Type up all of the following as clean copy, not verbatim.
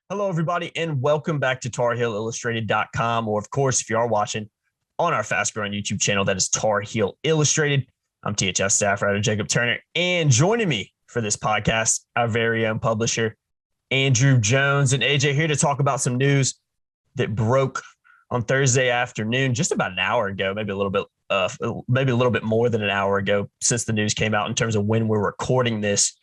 Hello, everybody, and welcome back to TarHeelIllustrated.com, or, of course, if you are watching on our fast-growing YouTube channel, that is Tar Heel Illustrated. I'm THI staff writer Jacob Turner, and joining me for this podcast, our very own publisher, Andrew Jones. And AJ here to talk about some news that broke on Thursday afternoon, just about an hour ago, maybe a little bit more than an hour ago since the news came out in terms of when we're recording this.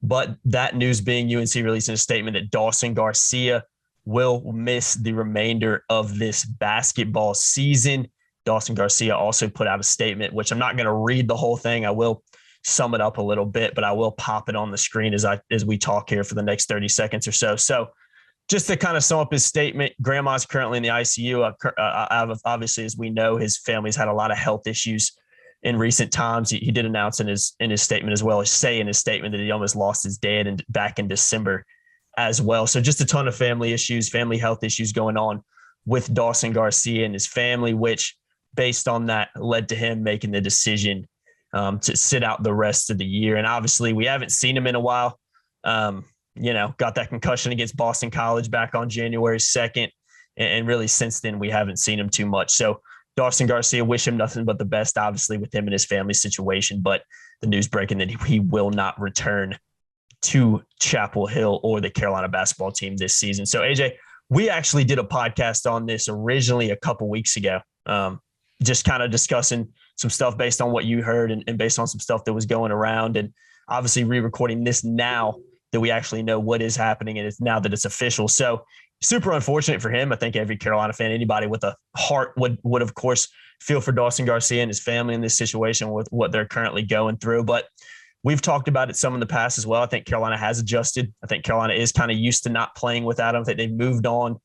But that news being UNC releasing a statement that Dawson Garcia will miss the remainder of this basketball season. Dawson Garcia also put out a statement, which I'm not going to read the whole thing. I will sum it up a little bit, but I will pop it on the screen as we talk here for the next 30 seconds or so. So just to kind of sum up his statement, Grandma's currently in the ICU. Obviously, as we know, his family's had a lot of health issues in recent times. He did announce in his statement, as well as say in his statement, that he almost lost his dad back in December as well. So just a ton of family health issues going on with Dawson Garcia and his family, which based on that led to him making the decision to sit out the rest of the year. And obviously we haven't seen him in a while. Got that concussion against Boston College back on January 2nd. And really since then, we haven't seen him too much. So Dawson Garcia, wish him nothing but the best, obviously, with him and his family situation. But the news breaking that he will not return to Chapel Hill or the Carolina basketball team this season. So, AJ, we actually did a podcast on this originally a couple weeks ago, just kind of discussing some stuff based on what you heard and based on some stuff that was going around. And obviously re-recording this now that we actually know what is happening, and it's now that it's official. So super unfortunate for him. I think every Carolina fan, anybody with a heart would of course feel for Dawson Garcia and his family in this situation with what they're currently going through. But we've talked about it some in the past as well. I think Carolina has adjusted. I think Carolina is kind of used to not playing without him. I think they've moved on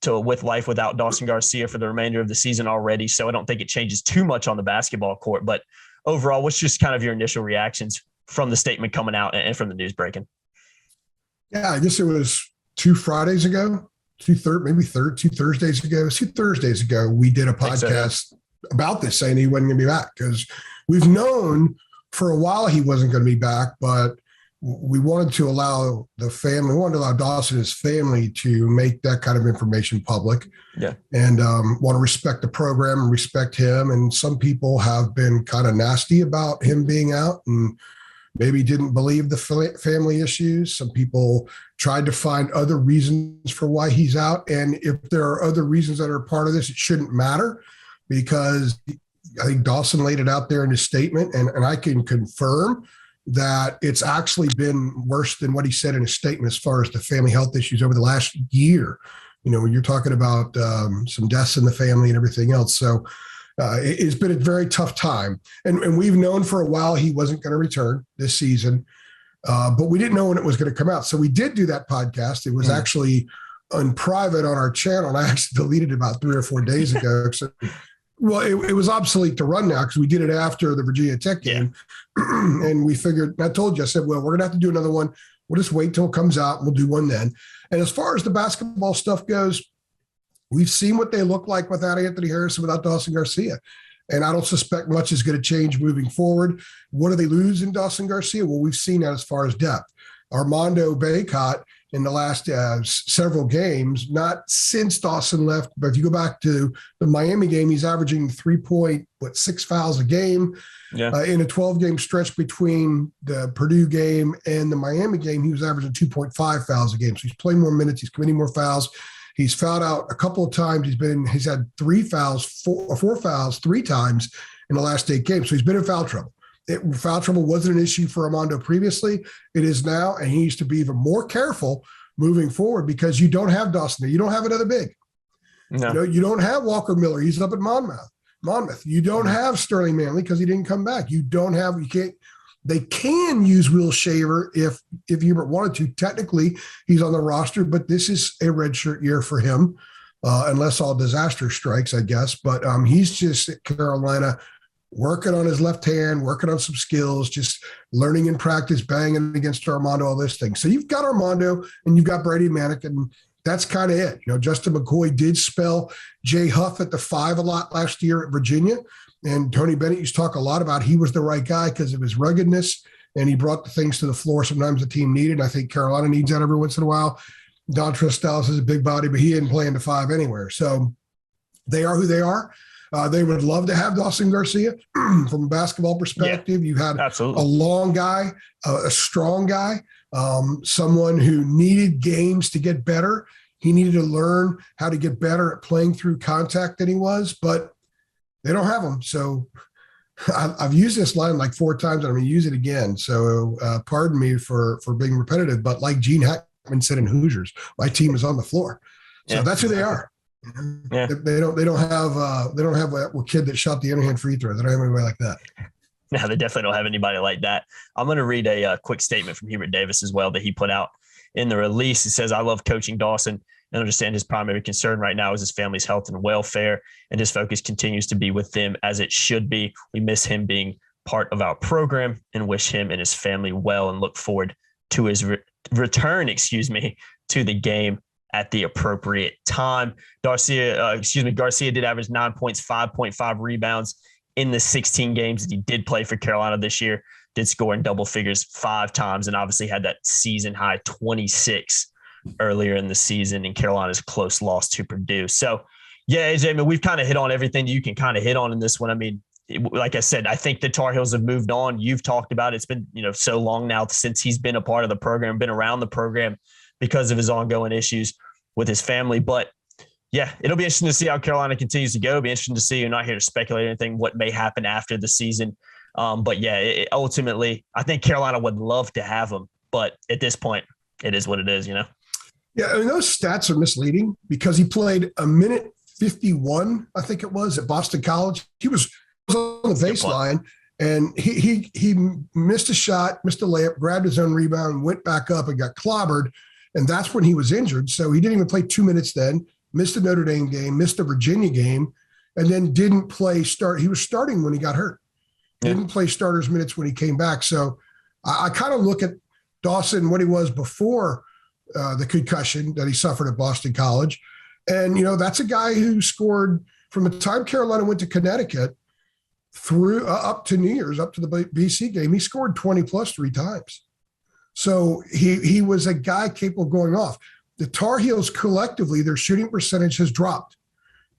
with life without Dawson Garcia for the remainder of the season already. So I don't think it changes too much on the basketball court. But overall, what's just kind of your initial reactions from the statement coming out and from the news breaking? Yeah, I guess it was two Thursdays ago, two Thursdays ago, we did a podcast about this, saying he wasn't going to be back, because we've known for a while he wasn't going to be back, but we wanted to allow Dawson and his family to make that kind of information public. Yeah. And want to respect the program and respect him. And some people have been kind of nasty about him being out and maybe didn't believe the family issues. Some people tried to find other reasons for why he's out. And if there are other reasons that are part of this, it shouldn't matter, because I think Dawson laid it out there in his statement. And I can confirm that it's actually been worse than what he said in his statement as far as the family health issues over the last year. When you're talking about some deaths in the family and everything else. So it's been a very tough time. And we've known for a while he wasn't going to return this season, but we didn't know when it was going to come out. So we did do that podcast. It was actually on private on our channel, and I actually deleted it about 3 or 4 days ago. So, well, it was obsolete to run now because we did it after the Virginia Tech game. And we figured, I told you, I said, well, we're going to have to do another one. We'll just wait till it comes out and we'll do one then. And as far as the basketball stuff goes, we've seen what they look like without Anthony Harrison, without Dawson Garcia. And I don't suspect much is going to change moving forward. What do they lose in Dawson Garcia? Well, we've seen that as far as depth. Armando Bacot in the last several games, not since Dawson left, but if you go back to the Miami game, he's averaging 3.6 fouls a game. Yeah. In a 12-game stretch between the Purdue game and the Miami game, he was averaging 2.5 fouls a game. So he's playing more minutes. He's committing more fouls. He's fouled out a couple of times. He's had four fouls 3 times in the last 8 games. So he's been in foul trouble. Foul trouble wasn't an issue for Armando previously. It is now, and he needs to be even more careful moving forward, because you don't have Dawson there. You don't have another big. No. You don't have Walker Miller. He's up at Monmouth. You don't have Sterling Manley because he didn't come back. They can use Will Shaver if Hubert wanted to. Technically, he's on the roster, but this is a redshirt year for him, unless all disaster strikes, I guess. But he's just at Carolina working on his left hand, working on some skills, just learning in practice, banging against Armando, all this thing. So you've got Armando and you've got Brady Manick, and that's kind of it. Justin McCoy did spell Jay Huff at the 5 a lot last year at Virginia. And Tony Bennett used to talk a lot about he was the right guy because of his ruggedness, and he brought the things to the floor sometimes the team needed. I think Carolina needs that every once in a while. Dontrell Styles is a big body, but he didn't play in the 5 anywhere. So they are who they are. They would love to have Dawson Garcia from a basketball perspective. You had absolutely a long guy, a strong guy, someone who needed games to get better. He needed to learn how to get better at playing through contact than he was, but they don't have him. So I've used this line like 4 times, and I'm going to use it again. So pardon me for being repetitive, but like Gene Hackman said in Hoosiers, my team is on the floor. So that's who they are. Yeah. They don't have a kid that shot the underhand free throw. They don't have anybody like that. No, they definitely don't have anybody like that. I'm going to read a quick statement from Hubert Davis as well that he put out in the release. He says, "I love coaching Dawson and understand his primary concern right now is his family's health and welfare, and his focus continues to be with them as it should be. We miss him being part of our program and wish him and his family well and look forward to his return, to the game at the appropriate time." Garcia did average 9 points, 5.5 rebounds in the 16 games that he did play for Carolina this year, did score in double figures 5 times, and obviously had that season high 26 earlier in the season in Carolina's close loss to Purdue. So, yeah, AJ, I mean, we've kind of hit on everything you can kind of hit on in this one. I mean, like I said, I think the Tar Heels have moved on. You've talked about it. It's been, so long now since he's been a part of the program, been around the program because of his ongoing issues with his family. But yeah, it'll be interesting to see how Carolina continues to go. It'll be interesting to see. You're not here to speculate anything, what may happen after the season. But yeah, ultimately, I think Carolina would love to have him. But at this point, it is what it is, Yeah, I mean, those stats are misleading because he played a minute 51, I think it was, at Boston College. He was on the baseline, and he missed a shot, missed a layup, grabbed his own rebound, went back up and got clobbered. And that's when he was injured. So he didn't even play 2 minutes then, missed the Notre Dame game, missed a Virginia game, and then didn't play start. He was starting when he got hurt. Didn't play starters minutes when he came back. So I kind of look at Dawson, what he was before the concussion that he suffered at Boston College. And, that's a guy who scored from the time Carolina went to Connecticut through up to New Year's, up to the BC game. He scored 20 plus 3 times. So he was a guy capable of going off. The Tar Heels collectively, their shooting percentage has dropped.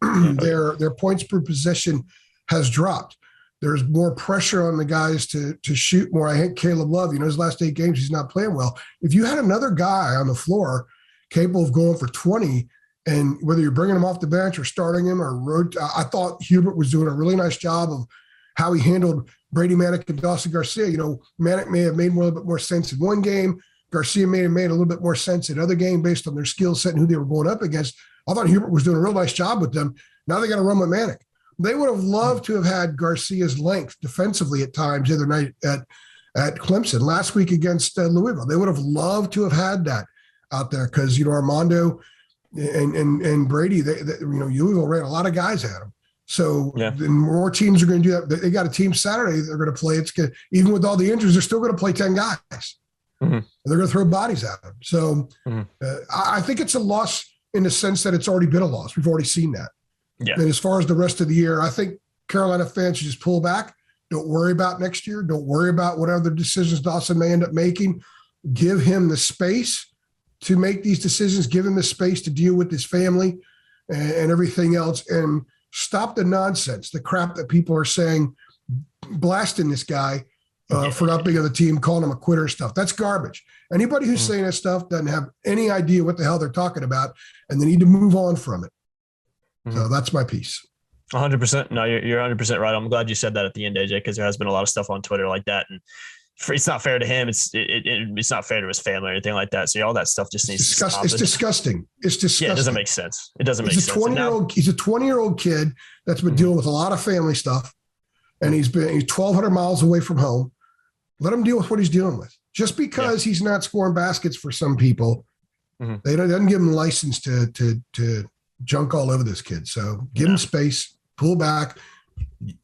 Their points per possession has dropped. There's more pressure on the guys to shoot more. I hate Caleb Love. His last 8 games, he's not playing well. If you had another guy on the floor capable of going for 20, and whether you're bringing him off the bench or starting him I thought Hubert was doing a really nice job of how he handled Brady Manick and Dawson Garcia. Manick may have made a little bit more sense in one game. Garcia may have made a little bit more sense in other game based on their skill set and who they were going up against. I thought Hubert was doing a real nice job with them. Now they got to run with Manick. They would have loved to have had Garcia's length defensively at times the other night at Clemson. Last week against Louisville, they would have loved to have had that out there because, Armando and Brady, Louisville ran a lot of guys at them. So more teams are going to do that. They got a team Saturday they're going to play. It's good. Even with all the injuries, they're still going to play 10 guys. Mm-hmm. And they're going to throw bodies at them. So I think it's a loss in the sense that it's already been a loss. We've already seen that. Yeah. And as far as the rest of the year, I think Carolina fans should just pull back. Don't worry about next year. Don't worry about what other decisions Dawson may end up making. Give him the space to make these decisions. Give him the space to deal with his family and everything else. And stop the nonsense, the crap that people are saying, blasting this guy for not being on the team, calling him a quitter and stuff. That's garbage. Anybody who's saying that stuff doesn't have any idea what the hell they're talking about, and they need to move on from it. So that's my piece. 100%. No, you're 100% right. I'm glad you said that at the end, AJ, because there has been a lot of stuff on Twitter like that. And it's not fair to him. It's not fair to his family or anything like that. So all that stuff just needs to stop. It's disgusting. It's disgusting. Yeah, it doesn't make sense. It doesn't make sense. He's a 20-year-old kid that's been dealing with a lot of family stuff, and he's 1,200 miles away from home. Let him deal with what he's dealing with. Just because he's not scoring baskets for some people, they doesn't give him license to junk all over this kid. So give him space, pull back.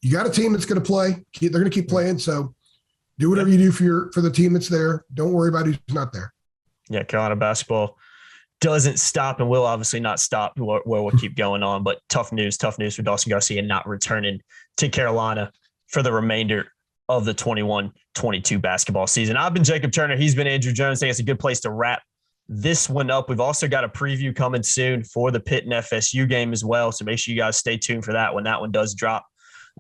You got a team that's going to play. They're going to keep playing. So do whatever you do for the team that's there. Don't worry about who's not there. Yeah, Carolina basketball doesn't stop and will obviously not stop where we'll keep going on. But tough news for Dawson Garcia not returning to Carolina for the remainder of the 21-22 basketball season. I've been Jacob Turner. He's been Andrew Jones. I think it's a good place to wrap this one up. We've also got a preview coming soon for the Pitt and FSU game as well. So make sure you guys stay tuned for that when that one does drop.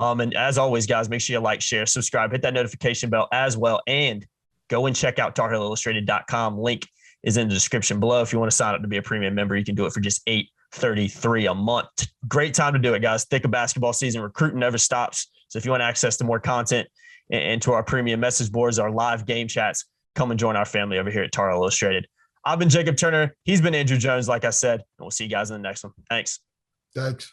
And as always, guys, make sure you like, share, subscribe, hit that notification bell as well. And go and check out TarHeelIllustrated.com. Link is in the description below. If you want to sign up to be a premium member, you can do it for just $8.33 a month. Great time to do it, guys. Thick of basketball season. Recruiting never stops. So if you want access to more content and to our premium message boards, our live game chats, come and join our family over here at Tar Heel Illustrated. I've been Jacob Turner. He's been Andrew Jones, like I said. And we'll see you guys in the next one. Thanks. Thanks.